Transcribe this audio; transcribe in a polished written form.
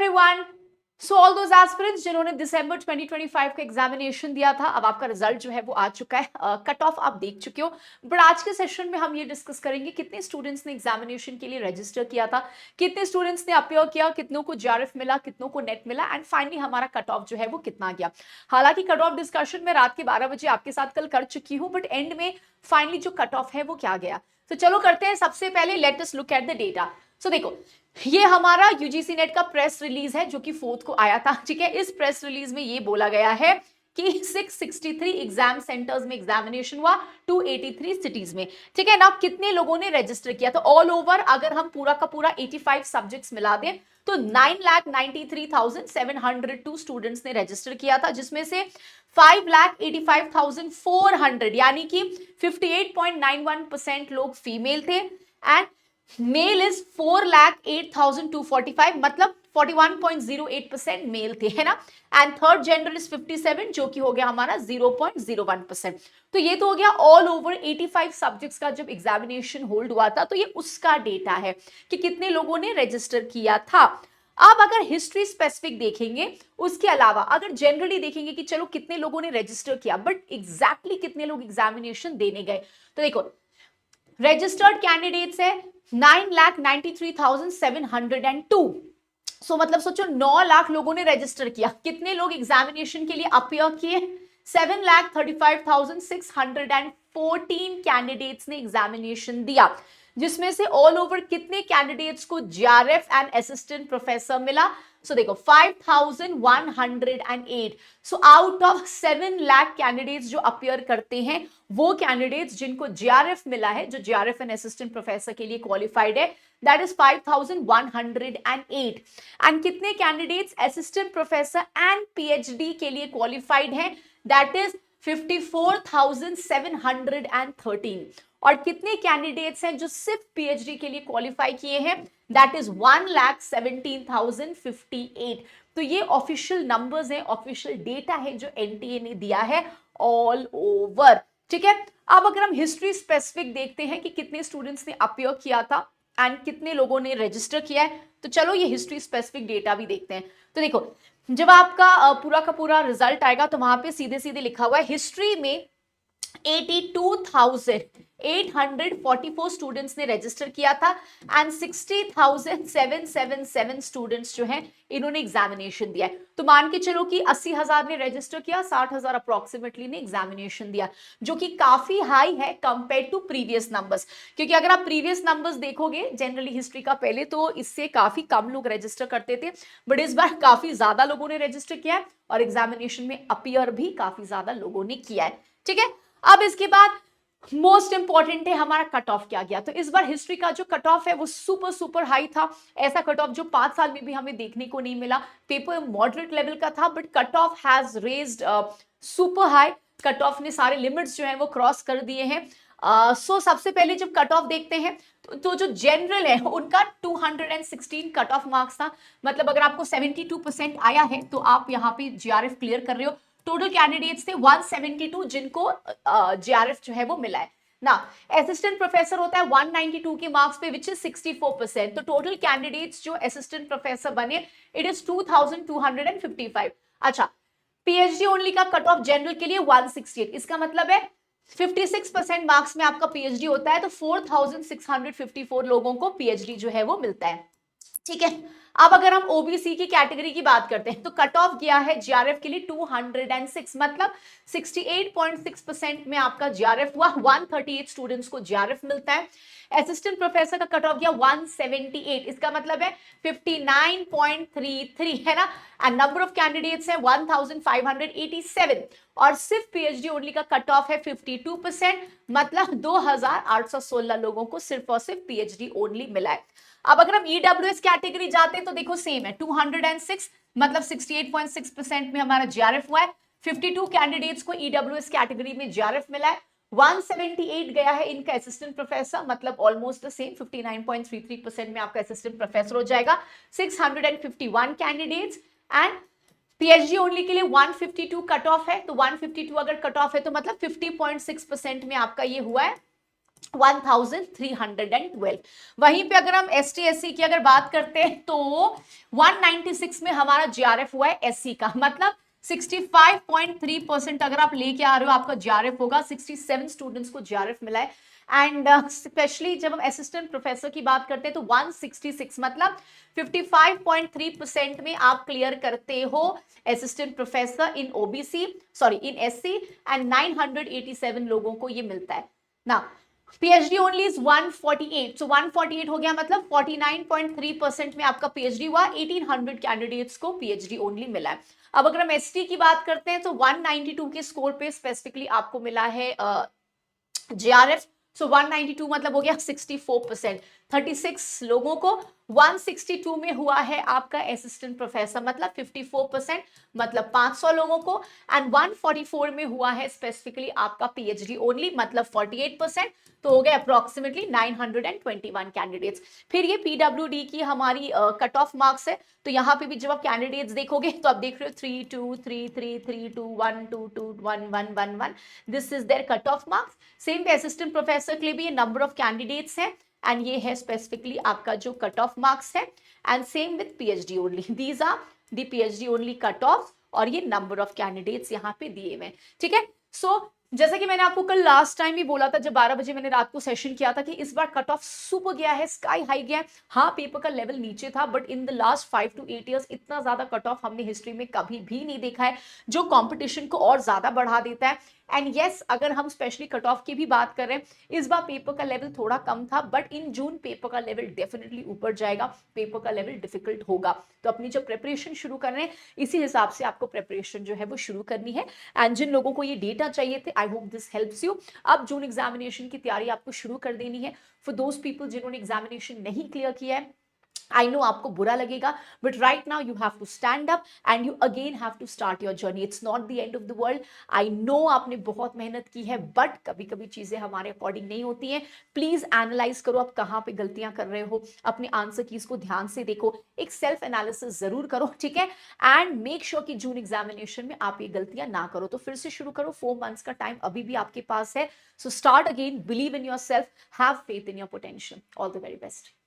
Everyone, so all those aspirants जिन्होंने दिसंबर 2025 का examination दिया था, अब आपका रिजल्ट जो है वो आ चुका है। कट ऑफ आप देख चुके हो, बट आज के सेशन में हम ये डिस्कस करेंगे कितने स्टूडेंट्स ने एग्जामिनेशन के लिए रजिस्टर किया था, कितने स्टूडेंट्स ने अपीयर किया, कितनों को जेआरएफ मिला, कितनों को नेट मिला, एंड फाइनली हमारा कट ऑफ जो है वो कितना गया। हालांकि कट ऑफ डिस्कशन में रात के 12 बजे आपके साथ कल कर चुकी हूँ, बट एंड में फाइनली जो कट ऑफ है वो क्या गया। तो चलो करते हैं। सबसे पहले let us look at the data. So देखो, ये हमारा यूजीसी नेट का प्रेस रिलीज है जो कि 4 को आया था। ठीक है, इस प्रेस रिलीज में ये बोला गया है कि 663 एग्जाम सेंटर्स में एग्जामिनेशन हुआ, 283 सिटीज में। ठीक है ना, कितने लोगों ने रजिस्टर किया? तो ऑल ओवर अगर हम पूरा का पूरा 85 सब्जेक्ट्स मिला दें तो 9,93,702 स्टूडेंट्स ने रजिस्टर किया था, जिसमें से 5,85,400 यानी कि 58.91% लोग फीमेल थे, एंड मेल इज 4,08,245 मतलब 41.08% मेल थे, है ना। एंड थर्ड जेंडर इज 57 जो कि हो गया हमारा 0.01%। तो ये तो हो गया ऑल ओवर 85 सब्जेक्ट्स का जब एग्जामिनेशन होल्ड हुआ था, तो ये उसका डेटा है कि कितने लोगों ने रजिस्टर किया था। अब अगर हिस्ट्री स्पेसिफिक देखेंगे, उसके अलावा अगर जनरली देखेंगे कि चलो कितने लोगों ने रजिस्टर किया, बट एग्जैक्टली कितने लोग एग्जामिनेशन देने गए, तो देखो रजिस्टर्ड कैंडिडेट्स है 9,93,702। सो मतलब सोचो 9 लाख लोगों ने रजिस्टर किया। कितने लोग एग्जामिनेशन के लिए अपीयर किए? 7,35,614 कैंडिडेट्स ने एग्जामिनेशन दिया, जिसमें से ऑल ओवर कितने कैंडिडेट्स को जेआरएफ एंड असिस्टेंट प्रोफेसर मिला? सो देखो 5,108। So out of 7 lakh candidates जो अपीयर करते हैं, वो कैंडिडेट्स जिनको जेआरएफ मिला है, जो जेआरएफ एंड असिस्टेंट प्रोफेसर के लिए क्वालिफाइड है, दैट इज 5,108। एंड कितने candidates assistant professor and PhD के लिए क्वालिफाइड हैं? That is 54,713। और कितने कैंडिडेट्स हैं जो सिर्फ पीएचडी के लिए क्वालिफाई किए हैं? That is 1,17,058। तो ये ऑफिशियल नंबर्स हैं, ऑफिशियल डेटा है जो एनटीए ने दिया है ऑल ओवर। ठीक है, अब अगर हम हिस्ट्री स्पेसिफिक देखते हैं कि कितने स्टूडेंट्स ने अपीयर किया था एंड कितने लोगों ने रजिस्टर किया है, तो चलो ये हिस्ट्री स्पेसिफिक डेटा भी देखते हैं। तो देखो, जब आपका पूरा का पूरा रिजल्ट आएगा तो वहां पे सीधे सीधे लिखा हुआ है हिस्ट्री में 82,844 स्टूडेंट्स ने रजिस्टर किया था एंड 60,777 स्टूडेंट्स जो हैं इन्होंने एग्जामिनेशन दिया है। तो मान के चलो कि 80,000 ने रजिस्टर किया, 60,000 अप्रोक्सीमेटली ने एग्जामिनेशन दिया, जो कि काफी हाई है कंपेयर टू प्रीवियस नंबर्स। क्योंकि अगर आप प्रीवियस नंबर्स देखोगे जनरली हिस्ट्री का पहले, तो इससे काफी कम लोग रजिस्टर करते थे, बट इस बार काफी ज्यादा लोगों ने रजिस्टर किया है और एग्जामिनेशन में अपीयर भी काफी ज्यादा लोगों ने किया है। ठीक है, अब इसके बाद मोस्ट इंपॉर्टेंट है हमारा कट ऑफ क्या गया। तो इस बार हिस्ट्री का जो कट ऑफ है वो सुपर सुपर हाई था। ऐसा कट ऑफ जो 5 साल में भी हमें देखने को नहीं मिला। पेपर मॉडरेट लेवल का था, but cut off has raised super high. Cut off ने सारे लिमिट्स जो है वो क्रॉस कर दिए हैं। सो सबसे पहले जब कट ऑफ देखते हैं तो जो जनरल है उनका 216 कट ऑफ मार्क्स था। मतलब अगर आपको 72% आया है तो आप यहाँ पे जीआरएफ क्लियर कर रहे हो। टोटल कैंडिडेट्स थे 172 जिनको जेआरएफ जो है वो मिला है ना। असिस्टेंट प्रोफेसर होता है 192 के मार्क्स पे, विच इज 64%। तो टोटल कैंडिडेट्स जो असिस्टेंट प्रोफेसर बने, इट इज 2255। अच्छा, पीएचडी ओनली का कट ऑफ जनरल के लिए 168। इसका मतलब है 56% मार्क्स में आपका पीएचडी होता है, तो 4654 लोगों को पीएचडी जो है वो मिलता है। ठीक है, अब अगर हम ओबीसी की कैटेगरी की बात करते हैं तो कट ऑफ गया है जीआरएफ के लिए 206, मतलब 68.6% में आपका जीआरएफ हुआ। 138 स्टूडेंट्स को जीआरएफ मिलता है। असिस्टेंट प्रोफेसर का कट ऑफ गया 178, इसका मतलब है 59.33, है ना। एंड नंबर ऑफ कैंडिडेट्स है 1587, और सिर्फ पीएचडी ओनली का कट ऑफ है 52%, मतलब 2816 लोगों को सिर्फ और सिर्फ पीएचडी ओनली मिला है। अब अगर हम ईडब्ल्यूएस कैटेगरी जाते हैं तो देखो सेम है, 206 मतलब 68.6% में हमारा जीआरएफ हुआ है। 52 कैंडिडेट्स को ईडब्ल्यूएस कैटेगरी में जीआरएफ मिला है। 178 गया है इनका असिस्टेंट प्रोफेसर, मतलब ऑलमोस्ट द सेम, 59.33% में आपका असिस्टेंट प्रोफेसर हो जाएगा। 651 कैंडिडेट्स एंड पीएचडी ओनली के लिए 152 कट ऑफ है। तो 152 अगर कट ऑफ है तो मतलब 50.6% में आपका ये हुआ है 1312। वहीं पे अगर हम एस टी एस सी की अगर बात करते हैं तो 196 में हमारा जीआरएफ हुआ है एससी का, मतलब 65.3% अगर आप लेके आ रहे हो आपका जीआरएफ होगा। 67 स्टूडेंट्स को जीआरएफ मिला है। एंड स्पेशली जब हम असिस्टेंट प्रोफेसर की बात करते हैं तो 166 मतलब 55.3% में आप क्लियर करते हो assistant professor in OBC, sorry in SC, and 987 लोगों को ये मिलता है ना। पीएचडी ओनली इज 148, सो 148 हो गया मतलब 49.3% में आपका पीएचडी हुआ। 1800 कैंडिडेट्स को पीएचडी ओनली मिला है। अब अगर हम एसटी की बात करते हैं तो 192 के स्कोर पे स्पेसिफिकली आपको मिला है जेआरएफ। सो 192 मतलब हो गया 64%। 36 लोगों को 162 में हुआ है आपका असिस्टेंट प्रोफेसर, मतलब 54%, मतलब 500 लोगों को। एंड 144 में हुआ है स्पेसिफिकली आपका पीएचडी ओनली, मतलब 48%। तो हो गए अप्रोक्सीमेटली 921 कैंडिडेट्स। फिर ये पीडब्ल्यूडी की हमारी कट ऑफ मार्क्स है। तो यहाँ पे भी जब आप कैंडिडेट्स देखोगे तो आप देख रहे हो 3-2-3-3-3-2-1-2-2-1-1-1-1, this is their cut off marks. Same पे असिस्टेंट प्रोफेसर के लिए भी ये नंबर ऑफ कैंडिडेट्स है एंड ये है स्पेसिफिकली आपका जो कट ऑफ मार्क्स है। And same with PhD only, these are the PhD only cut off, और ये नंबर ऑफ कैंडिडेट्स यहाँ पे दिए हुए। ठीक है, सो जैसा कि मैंने आपको कल लास्ट टाइम भी बोला था जब 12 बजे मैंने रात को सेशन किया था कि इस बार कट ऑफ सुपर गया है, स्काई हाई गया है। हाँ, पेपर का लेवल नीचे था but in the last 5 to 8 years इतना ज्यादा कट ऑफ हमने हिस्ट्री में कभी भी नहीं देखा है, जो कंपटीशन को और ज्यादा बढ़ा देता है। एंड यस, अगर हम स्पेशली कट ऑफ की भी बात करें, इस बार पेपर का लेवल थोड़ा कम था बट इन जून पेपर का लेवल डेफिनेटली ऊपर जाएगा, पेपर का लेवल डिफिकल्ट होगा। तो अपनी जब प्रिपरेशन शुरू कर रहे हैं इसी हिसाब से आपको प्रिपरेशन जो है वो शुरू करनी है। एंड जिन लोगों को ये डेटा चाहिए थे, I hope this helps you. अब जून एग्जामिनेशन की तैयारी आपको शुरू कर देनी है। फॉर दोज पीपल जिन्होंने एग्जामिनेशन नहीं क्लियर किया है, आई नो आपको बुरा लगेगा but right now you have to stand up and you again have to start your journey. It's not the end of the world. I know आपने बहुत मेहनत की है बट कभी कभी चीजें हमारे अकॉर्डिंग नहीं होती हैं। प्लीज एनालाइज करो आप कहाँ पे गलतियां कर रहे हो, अपने आंसर कीज को ध्यान से देखो, एक सेल्फ एनालिसिस जरूर करो। ठीक है, एंड मेक श्योर कि जून एग्जामिनेशन में आप ये गलतियां ना करो। तो फिर से शुरू करो, 4 मंथ्स का टाइम अभी भी आपके पास है। So start again, believe in your self, have faith in your potential. All the very best.